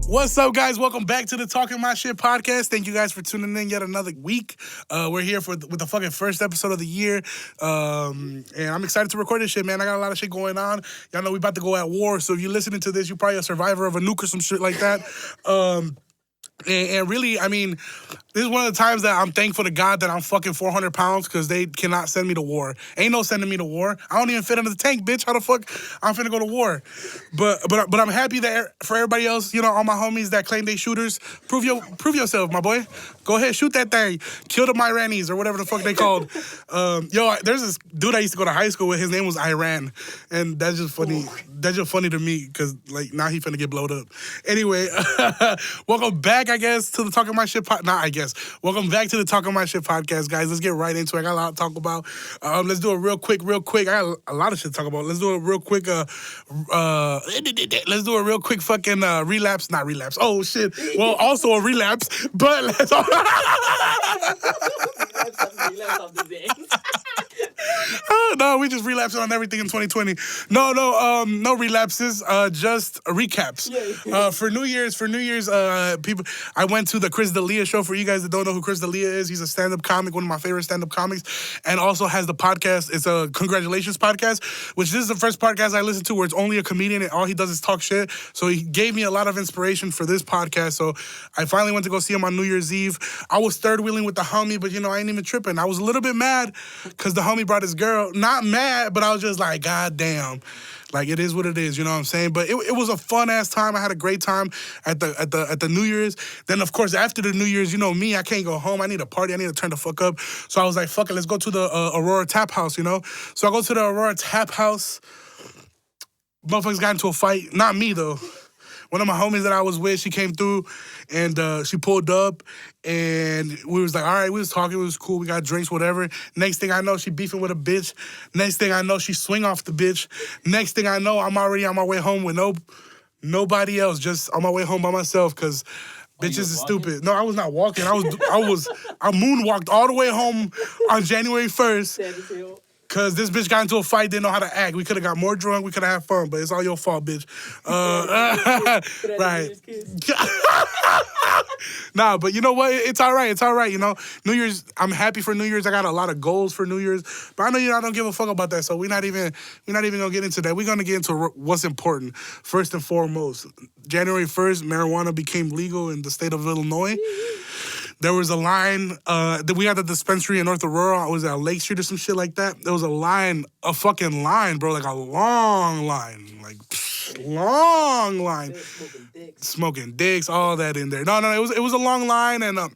What's up, guys? Welcome back to the Talking My Shit podcast. Thank you guys for tuning in yet another week. We're here with the fucking first episode of the year. And I'm excited to record this shit, man. I got a lot of shit going on. Y'all know we about to go at war, so if you're listening to this, you're probably a survivor of a nuke or some shit like that. And really, I mean, this is one of the times that I'm thankful to God that I'm fucking 400 pounds because they cannot send me to war. Ain't no sending me to war. I don't even fit under the tank, bitch. How the fuck I'm finna go to war? But I'm happy that for everybody else, you know, all my homies that claim they shooters, prove yourself, my boy. Go ahead, shoot that thing. Kill the Myranis or whatever the fuck they called. There's this dude I used to go to high school with. His name was Iran, and that's just funny. That's just funny to me because like now he finna get blowed up. Anyway, welcome back, I guess, to the Talking My Shit Welcome back to the Talking My Shit podcast, guys. Let's get right into it. I got a lot to talk about. Let's do it real quick. I got a lot of shit to talk about. Let's do it real quick. Let's do a real quick fucking relapse. Not relapse. Oh, shit. Well, also a relapse, but let's... relapse of the day. No, we just relapsing on everything in 2020. No relapses. Just recaps. For New Year's, people. I went to the Chris D'Elia show. For you guys that don't know who Chris D'Elia is, he's a stand-up comic, one of my favorite stand-up comics, and also has the podcast. It's a congratulations podcast, which this is the first podcast I listened to where it's only a comedian and all he does is talk shit. So he gave me a lot of inspiration for this podcast. So I finally went to go see him on New Year's Eve. I was third wheeling with the homie, but I ain't even tripping. I was a little bit mad because the homie brought his girl. Not mad, but I was just like, God damn. Like, it is what it is, you know what I'm saying? But it was a fun-ass time. I had a great time at the New Year's. Then, of course, after the New Year's, you know me, I can't go home. I need a party. I need to turn the fuck up. So I was like, fuck it, let's go to the Aurora Tap House, you know? So I go to the Aurora Tap House. Motherfuckers got into a fight. Not me, though. One of my homies that I was with, she came through, and she pulled up, and we was like, all right, we was talking, it was cool, we got drinks, whatever. Next thing I know, she beefing with a bitch. Next thing I know, she swing off the bitch. Next thing I know, I'm already on my way home with nobody else, just on my way home by myself, because bitches is stupid. No, I was not walking. I moonwalked all the way home on January 1st. Because this bitch got into a fight, didn't know how to act. We could have got more drunk, we could have had fun, but it's all your fault, bitch. Right. Nah, but you know what? It's all right, you know? New Year's, I'm happy for New Year's. I got a lot of goals for New Year's. But I know I don't give a fuck about that, so we're not even going to get into that. We're going to get into what's important, first and foremost. January 1st, marijuana became legal in the state of Illinois. There was a line, we had the dispensary in North Aurora. I was at Lake Street or some shit like that. There was a fucking line, bro, like a long line. Long line. Smoking dicks, all that in there. No, it was a long line, and I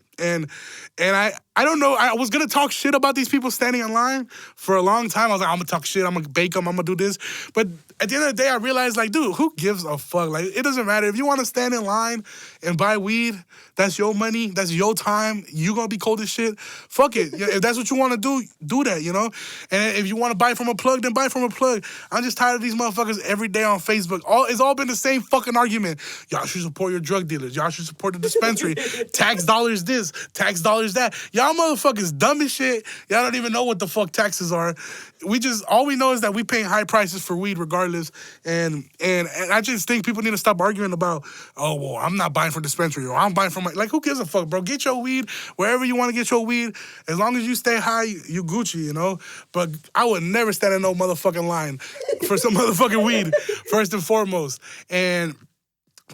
don't know. I was gonna talk shit about these people standing in line for a long time. I was like, I'm gonna talk shit. I'm gonna bake them. I'm gonna do this. But at the end of the day, I realized, like, dude, who gives a fuck? Like, it doesn't matter if you want to stand in line and buy weed. That's your money. That's your time. You gonna be cold as shit. Fuck it. If that's what you want to do that. You know. And if you want to buy from a plug, then buy from a plug. I'm just tired of these motherfuckers every day on Facebook. It's all been the same fucking argument. Y'all should support your drug dealers. Y'all should support the dispensary. Tax dollars this, tax dollars that. Y'all motherfuckers dumb as shit. Y'all don't even know what the fuck taxes are. All we know is that we paying high prices for weed regardless. And I just think people need to stop arguing about, oh, well, I'm not buying from dispensary or I'm buying from like, who gives a fuck, bro? Get your weed wherever you want to get your weed. As long as you stay high, you Gucci, you know? But I would never stand in no motherfucking line for some motherfucking weed, first and foremost. And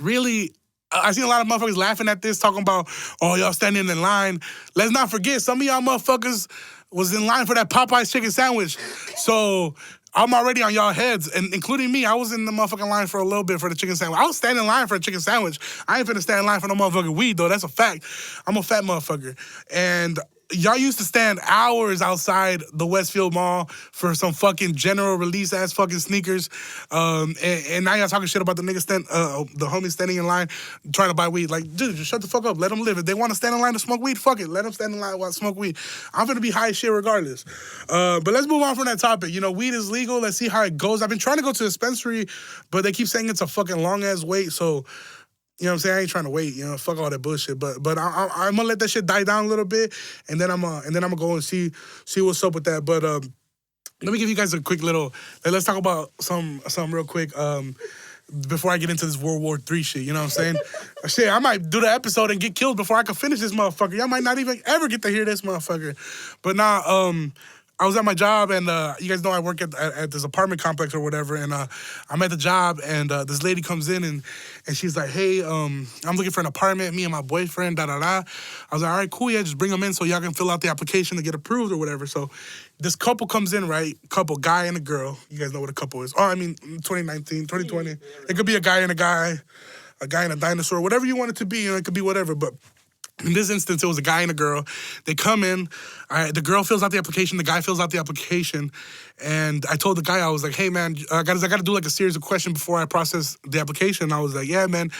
really, I seen a lot of motherfuckers laughing at this, talking about, oh, y'all standing in line. Let's not forget, some of y'all motherfuckers was in line for that Popeye's chicken sandwich. So I'm already on y'all heads, and including me. I was in the motherfucking line for a little bit for the chicken sandwich. I was standing in line for a chicken sandwich. I ain't finna stand in line for no motherfucking weed, though. That's a fact. I'm a fat motherfucker. And y'all used to stand hours outside the Westfield Mall for some fucking general release ass fucking sneakers. And now y'all talking shit about the niggas the homies standing in line trying to buy weed. Like, dude, just shut the fuck up. Let them live. If they want to stand in line to smoke weed, fuck it. Let them stand in line while smoke weed. I'm gonna be high as shit regardless. But let's move on from that topic. You know, weed is legal. Let's see how it goes. I've been trying to go to a dispensary, but they keep saying it's a fucking long ass wait. So, you know what I'm saying? I ain't trying to wait, you know, fuck all that bullshit. But I'm gonna let that shit die down a little bit, and then I'm gonna go and see what's up with that. But let me give you guys a quick little. Let's talk about some real quick. before I get into this World War III shit. You know what I'm saying? Shit, I might do the episode and get killed before I can finish this motherfucker. Y'all might not even ever get to hear this motherfucker. But nah, I was at my job, and you guys know I work at this apartment complex or whatever, and I'm at the job, and this lady comes in, and she's like, hey, I'm looking for an apartment, me and my boyfriend, da-da-da. I was like, all right, cool, yeah, just bring them in so y'all can fill out the application to get approved or whatever. So this couple comes in, right? Couple, guy and a girl. You guys know what a couple is. Oh, I mean, 2019, 2020. It could be a guy and a dinosaur, whatever you want it to be, you know, it could be whatever, but in this instance, it was a guy and a girl. They come in, the girl fills out the application, the guy fills out the application, and I told the guy, I was like, hey, man, I got to do like a series of questions before I process the application. I was like, yeah, man,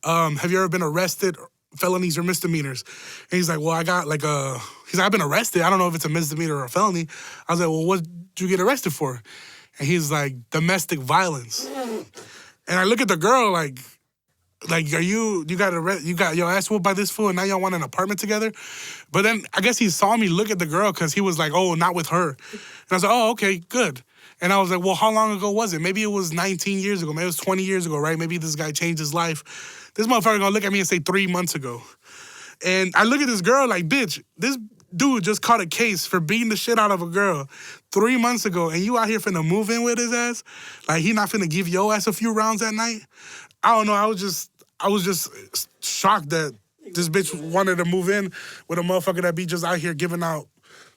have you ever been arrested, felonies or misdemeanors? And he's like, well, I got like he's like, I've been arrested. I don't know if it's a misdemeanor or a felony. I was like, well, what did you get arrested for? And he's like, domestic violence. And I look at the girl like, you got your ass whooped by this fool and now y'all want an apartment together? But then I guess he saw me look at the girl because he was like, oh, not with her. And I was like, oh, okay, good. And I was like, well, how long ago was it? Maybe it was 19 years ago. Maybe it was 20 years ago, right? Maybe this guy changed his life. This motherfucker gonna look at me and say 3 months ago. And I look at this girl like, bitch, this dude just caught a case for beating the shit out of a girl 3 months ago, and you out here finna move in with his ass? Like, he not finna give your ass a few rounds at night? I don't know. I was just shocked that this bitch wanted to move in with a motherfucker that be just out here giving out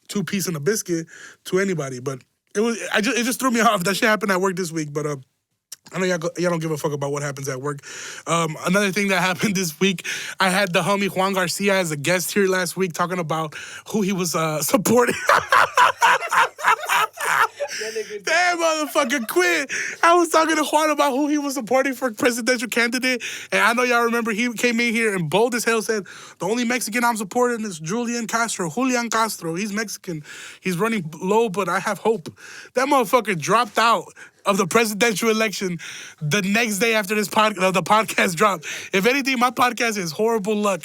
2 pieces and a biscuit to anybody. But it just threw me off. That shit happened at work this week. But I know y'all don't give a fuck about what happens at work. Another thing that happened this week, I had the homie Juan Garcia as a guest here last week talking about who he was supporting. That motherfucker quit. I was talking to Juan about who he was supporting for presidential candidate, and I know y'all remember he came in here and bold as hell said, the only Mexican I'm supporting is Julian Castro. He's Mexican. He's running low, but I have hope. That motherfucker dropped out of the presidential election the next day after the podcast dropped. If anything, my podcast is horrible luck.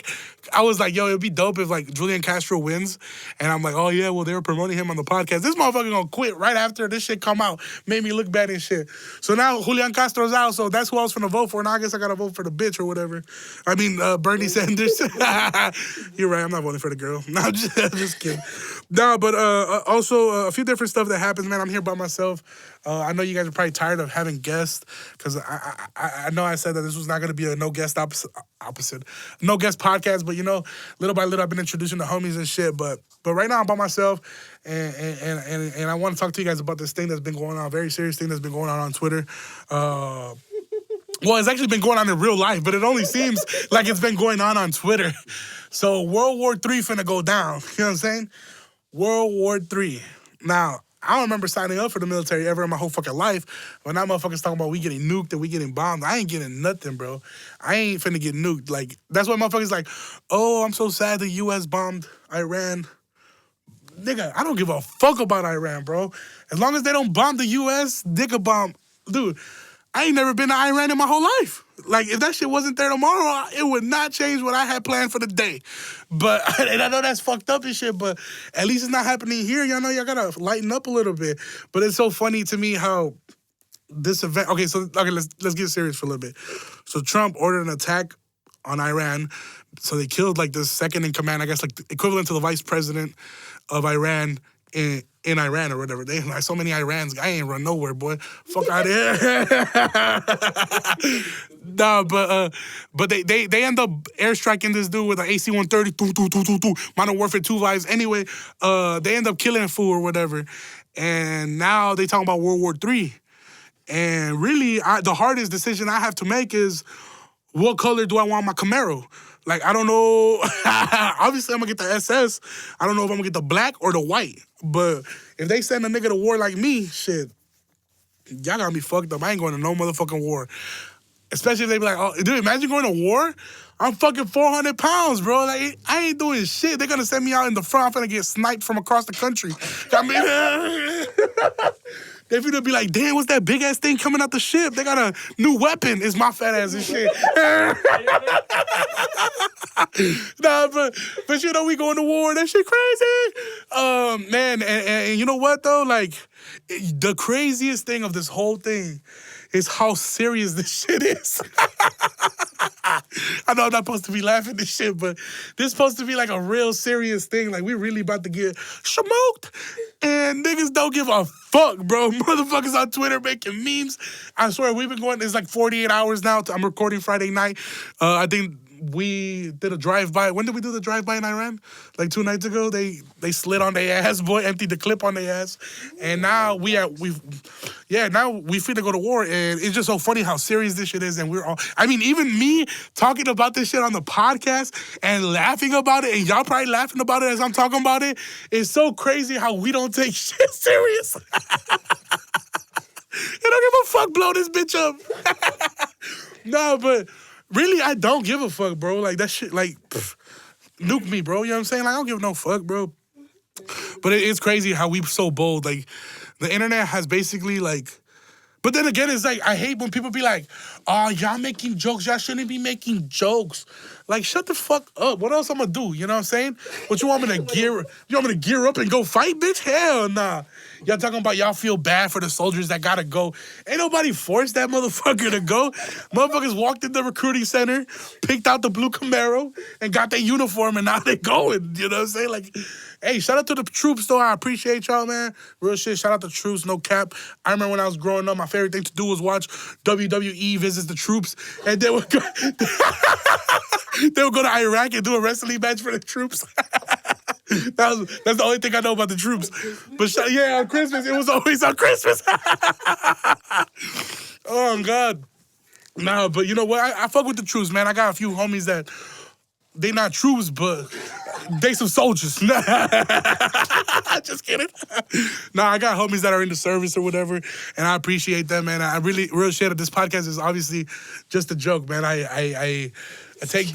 I was like, yo, it'd be dope if like Julian Castro wins. And I'm like, oh yeah, well, they were promoting him on the podcast. This motherfucker gonna quit right after this shit come out. Made me look bad and shit. So now Julian Castro's out, so that's who I was finna vote for. Now I guess I gotta vote for the bitch or whatever. I mean, Bernie Sanders. You're right, I'm not voting for the girl. No, I'm just kidding. No, but also a few different stuff that happens, man. I'm here by myself. I know you guys are probably tired of having guests because I know I said that this was not going to be a no guest no guest podcast, but you know, little by little I've been introducing the homies and shit. But right now I'm by myself, and I want to talk to you guys about this thing that's been going on, a very serious thing that's been going on Twitter. Well, it's actually been going on in real life, but it only seems like it's been going on Twitter. So World War III finna go down. You know what I'm saying? World War III. Now, I don't remember signing up for the military ever in my whole fucking life. When that motherfucker's talking about we getting nuked and we getting bombed, I ain't getting nothing, bro. I ain't finna get nuked. Like, that's why motherfuckers like, oh, I'm so sad the U.S. bombed Iran. Nigga, I don't give a fuck about Iran, bro. As long as they don't bomb the U.S., they could bomb. Dude, I ain't never been to Iran in my whole life. Like, if that shit wasn't there tomorrow, it would not change what I had planned for the day. But, and I know that's fucked up and shit, but at least it's not happening here. Y'all know y'all gotta lighten up a little bit. But it's so funny to me how this event, let's get serious for a little bit. So Trump ordered an attack on Iran. So they killed like the second in command, I guess like equivalent to the vice president of Iran in Iran or whatever. They like so many Irans. I ain't run nowhere, boy. Fuck out of here. Nah, but they end up airstriking this dude with an AC-130, Modern Warfare 2 vibes. Anyway, they end up killing a fool or whatever. And now they talking about World War III. And really, the hardest decision I have to make is what color do I want my Camaro? Like, I don't know. Obviously, I'm going to get the SS. I don't know if I'm going to get the black or the white. But if they send a nigga to war like me, shit, y'all got me fucked up. I ain't going to no motherfucking war. Especially if they be like, oh, dude, imagine going to war. I'm fucking 400 pounds, bro. Like, I ain't doing shit. They're going to send me out in the front. I'm going to get sniped from across the country. I mean, they finna be like, damn, what's that big-ass thing coming out the ship? They got a new weapon. It's my fat ass and shit. Nah, but you know, we going to war. That shit crazy. Man, and you know what, though? Like, the craziest thing of this whole thing is how serious this shit is. I know I'm not supposed to be laughing this shit, but this is supposed to be like a real serious thing. Like, we really about to get smoked. And niggas don't give a fuck, bro. Motherfuckers on Twitter making memes. I swear, we've been going, it's like 48 hours now. I'm recording Friday night. I think we did a drive-by. When did we do the drive-by in Iran? Like 2 nights ago. They slid on their ass, boy, emptied the clip on their ass. And now now we finna go to war. And it's just so funny how serious this shit is. And we're all, I mean, even me talking about this shit on the podcast and laughing about it, and y'all probably laughing about it as I'm talking about it, it's so crazy how we don't take shit serious. I don't give a fuck, blow this bitch up. No, but really, I don't give a fuck, bro. Like, that shit, like, nuke me, bro. You know what I'm saying? Like, I don't give no fuck, bro. But it's crazy how we so bold. Like, the internet has basically, like... But then again, it's like, I hate when people be like, oh, y'all making jokes. Y'all shouldn't be making jokes. Like, shut the fuck up. What else I'm gonna do? You know what I'm saying? What you want me to gear up and go fight, bitch? Hell nah. Y'all talking about y'all feel bad for the soldiers that gotta go. Ain't nobody forced that motherfucker to go. Motherfuckers walked in the recruiting center, picked out the blue Camaro, and got their uniform, and now they going. You know what I'm saying? Like, hey, shout out to the troops, though. I appreciate y'all, man. Real shit. Shout out to troops, no cap. I remember when I was growing up, my favorite thing to do was watch WWIII visits the troops, and they would go, they would go to Iraq and do a wrestling match for the troops. That's the only thing I know about the troops. But yeah, on Christmas, it was always on Christmas. Oh, God. Nah, but you know what? I fuck with the troops, man. I got a few homies that they not troops, but they some soldiers. Just kidding. Nah, I got homies that are in the service or whatever, and I appreciate them, man. I really, real shit. This podcast is obviously just a joke, man. I take,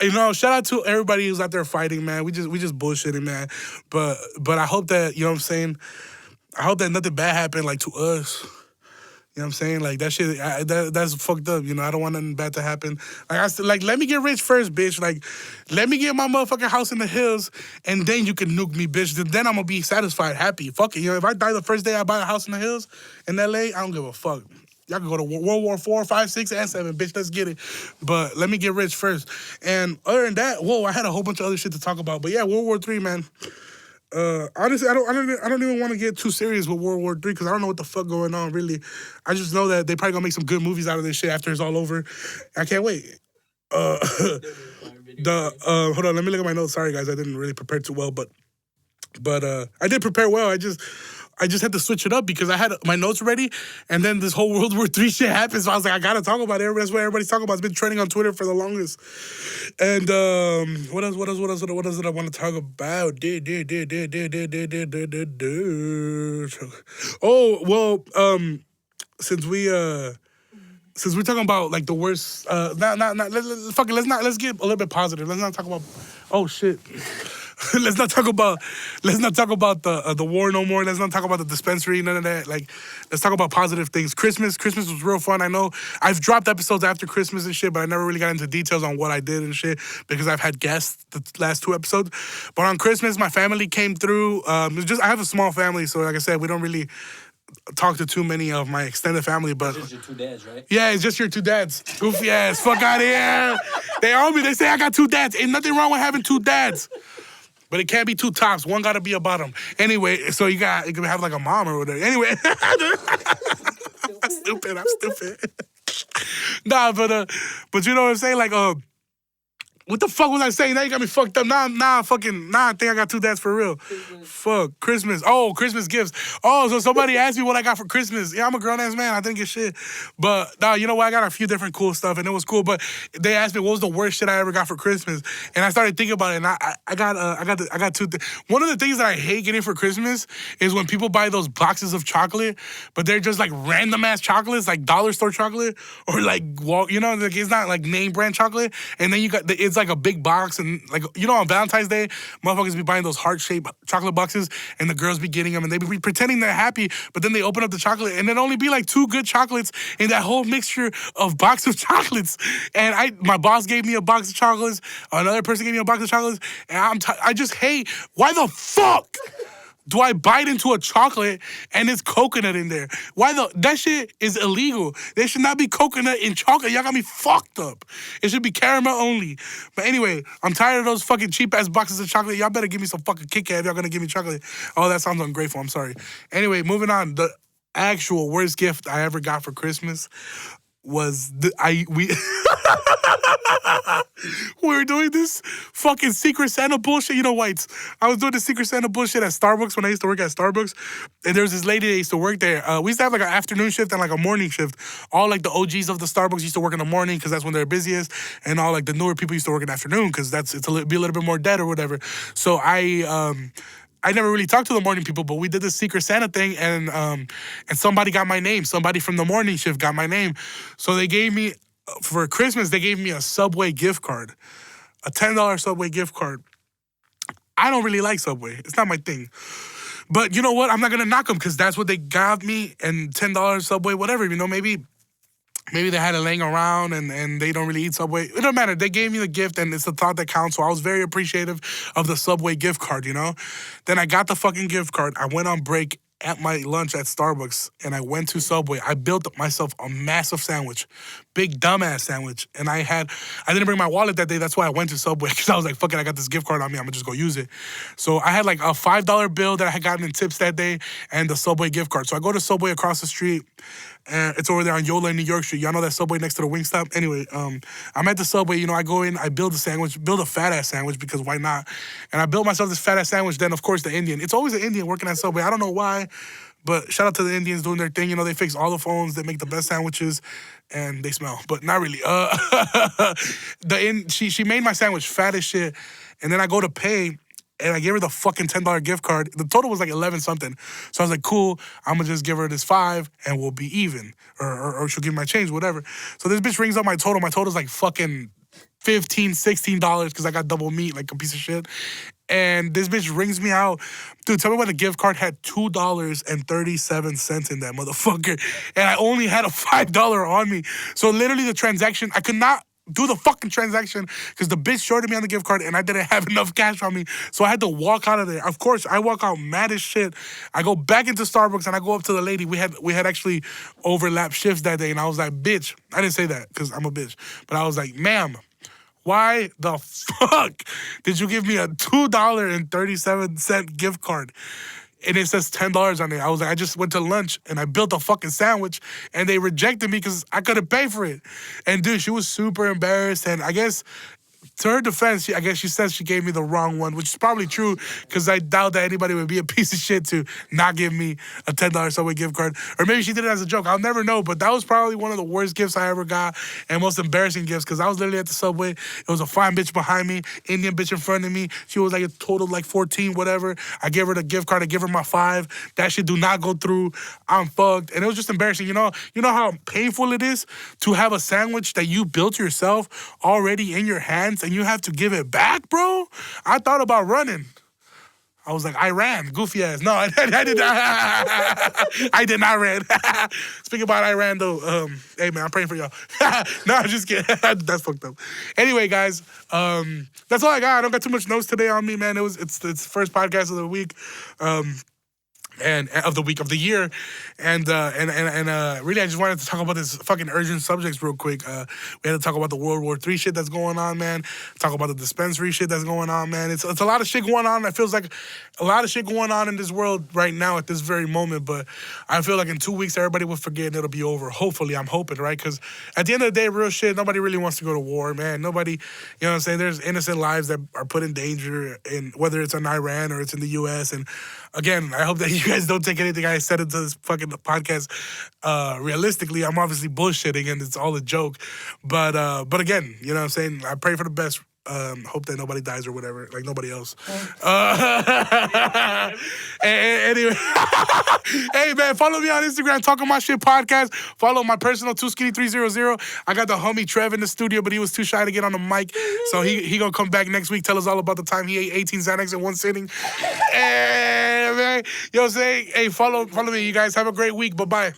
you know, shout out to everybody who's out there fighting, man. We just bullshitting, man. But I hope that, you know what I'm saying, I hope that nothing bad happened, like, to us. You know what I'm saying? Like, that shit, that's fucked up, you know? I don't want nothing bad to happen. Like, let me get rich first, bitch. Like, let me get my motherfucking house in the hills, and then you can nuke me, bitch. Then I'm gonna be satisfied, happy. Fuck it, you know? If I die the first day I buy a house in the hills in L.A., I don't give a fuck. Y'all can go to World War IV, 5, 6, and 7, bitch. Let's get it. But let me get rich first. And other than that, whoa, I had a whole bunch of other shit to talk about. But yeah, World War III, man. Honestly, I don't even want to get too serious with World War III because I don't know what the fuck going on, really. I just know that they probably gonna make some good movies out of this shit after it's all over. I can't wait. Hold on, let me look at my notes. Sorry, guys, I didn't really prepare too well, but I did prepare well. I just had to switch it up because I had my notes ready, and then this whole World War III shit happened, so I was like, I gotta talk about it. That's what everybody's talking about. It's been trending on Twitter for the longest. And what else did I want to talk about? Oh, well, since we're talking about like the worst, let's get a little bit positive. Let's not talk about, oh shit. Let's not talk about the war no more. Let's not talk about the dispensary, none of that. Like, let's talk about positive things. Christmas was real fun. I know I've dropped episodes after Christmas and shit, but I never really got into details on what I did and shit because I've had guests the last 2 episodes. But on Christmas, my family came through. I have a small family, so like I said, we don't really talk to too many of my extended family, but it's just your 2 dads, right? Yeah, it's just your 2 dads. Goofy ass, fuck out of here. They owe me. They say I got 2 dads. Ain't nothing wrong with having 2 dads. But it can't be 2 tops. One gotta be a bottom. Anyway, so you can have like a mom or whatever. Anyway. I'm stupid. Nah, but you know what I'm saying? Like, what the fuck was I saying? Now you got me fucked up. Nah, I think I got 2 dads for real. Fuck, Christmas. Oh, Christmas gifts. Oh, so somebody asked me what I got for Christmas. Yeah, I'm a grown-ass man. I didn't get shit. But, nah, you know what? I got a few different cool stuff, and it was cool. But they asked me what was the worst shit I ever got for Christmas. And I started thinking about it, and I got 2 things. One of the things that I hate getting for Christmas is when people buy those boxes of chocolate, but they're just like random-ass chocolates, like dollar store chocolate, or like, you know, like it's not like name brand chocolate. And then it's like a big box, and like, you know, on Valentine's Day, motherfuckers be buying those heart-shaped chocolate boxes, and the girls be getting them, and they be pretending they're happy, but then they open up the chocolate, and there'd only be like 2 good chocolates in that whole mixture of box of chocolates. And my boss gave me a box of chocolates, another person gave me a box of chocolates, and I just hate, why the fuck do I bite into a chocolate and it's coconut in there? That shit is illegal. There should not be coconut in chocolate. Y'all got me fucked up. It should be caramel only. But anyway, I'm tired of those fucking cheap ass boxes of chocolate. Y'all better give me some fucking Kit Kat if y'all gonna give me chocolate. Oh, that sounds ungrateful. I'm sorry. Anyway, moving on. The actual worst gift I ever got for Christmas was we were doing this fucking Secret Santa bullshit. You know, whites. I was doing the Secret Santa bullshit at Starbucks when I used to work at Starbucks. And there was this lady that used to work there. We used to have like an afternoon shift and like a morning shift. All like the OGs of the Starbucks used to work in the morning because that's when they're busiest. And all like the newer people used to work in the afternoon because be a little bit more dead or whatever. So I never really talked to the morning people, but we did this Secret Santa thing, and somebody got my name. Somebody from the morning shift got my name. So they gave me, for Christmas, they gave me a Subway gift card, a $10 Subway gift card. I don't really like Subway. It's not my thing. But you know what? I'm not going to knock them because that's what they got me, and $10 Subway, whatever. You know, maybe they had it laying around and they don't really eat Subway. It don't matter. They gave me the gift and it's the thought that counts. So I was very appreciative of the Subway gift card, you know? Then I got the fucking gift card. I went on break at my lunch at Starbucks and I went to Subway. I built myself a massive sandwich, big dumbass sandwich. And I didn't bring my wallet that day. That's why I went to Subway because I was like, fuck it, I got this gift card on me. I'm gonna just go use it. So I had like a $5 bill that I had gotten in tips that day and the Subway gift card. So I go to Subway across the street. And it's over there on Yola in New York Street. Y'all know that Subway next to the Wingstop? Anyway, I'm at the Subway. You know, I go in, I build a fat-ass sandwich because why not? And I built myself this fat-ass sandwich. Then, of course, the Indian. It's always an Indian working at Subway. I don't know why, but shout out to the Indians doing their thing. You know, they fix all the phones. They make the best sandwiches, and they smell. But not really. She made my sandwich fat as shit, and then I go to pay, and I gave her the fucking $10 gift card. The total was like 11 something. So I was like, cool, I'm gonna just give her this 5 and we'll be even. Or she'll give me my change, whatever. So this bitch rings up my total. My total's like fucking $15, $16 because I got double meat like a piece of shit. And this bitch rings me out. Dude, tell me why the gift card had $2.37 in that motherfucker. And I only had a $5 on me. So literally the transaction, I could not do the fucking transaction because the bitch shorted me on the gift card and I didn't have enough cash on me. So I had to walk out of there. Of course, I walk out mad as shit. I go back into Starbucks and I go up to the lady. We had actually overlapped shifts that day and I was like, bitch. I didn't say that because I'm a bitch. But I was like, ma'am, why the fuck did you give me a $2.37 gift card? And it says $10 on it. I was like, I just went to lunch and I built a fucking sandwich and they rejected me because I couldn't pay for it. And dude, she was super embarrassed. And I guess to her defense, I guess she says she gave me the wrong one, which is probably true because I doubt that anybody would be a piece of shit to not give me a $10 Subway gift card. Or maybe she did it as a joke. I'll never know, but that was probably one of the worst gifts I ever got and most embarrassing gifts because I was literally at the Subway. It was a fine bitch behind me, Indian bitch in front of me. She was like a total like 14, whatever. I gave her the gift card. I gave her my 5. That shit do not go through. I'm fucked. And it was just embarrassing. You know how painful it is to have a sandwich that you built yourself already in your hands and you have to give it back, bro? I thought about running. I was like, I ran, goofy ass. No, I did not. I did not run. Speaking about I ran though, hey man, I'm praying for y'all. No, I'm just kidding. That's fucked up. Anyway, guys, that's all I got. I don't got too much notes today on me, man. It's the first podcast of the week. And of the year, and really, I just wanted to talk about this fucking urgent subjects real quick. We had to talk about the World War III shit that's going on, man. Talk about the dispensary shit that's going on, man. It's a lot of shit going on. It feels like a lot of shit going on in this world right now at this very moment. But I feel like in 2 weeks, everybody will forget and it'll be over. Hopefully, I'm hoping, right? Because at the end of the day, real shit, nobody really wants to go to war, man. Nobody, you know what I'm saying? There's innocent lives that are put in danger, in whether it's in Iran or it's in the U.S. And again, I hope that you guys don't take anything I said into this fucking podcast realistically. I'm obviously bullshitting and it's all a joke. But again, you know what I'm saying? I pray for the best. Hope that nobody dies or whatever, like nobody else. Anyway, hey man, follow me on Instagram, Talking My Shit Podcast. Follow my personal 2skinny300. I got the homie Trev in the studio, but he was too shy to get on the mic, so he gonna come back next week, tell us all about the time he ate 18 Xanax in one sitting. Hey man, you know what I'm saying? Hey, follow me, you guys. Have a great week. Bye-bye.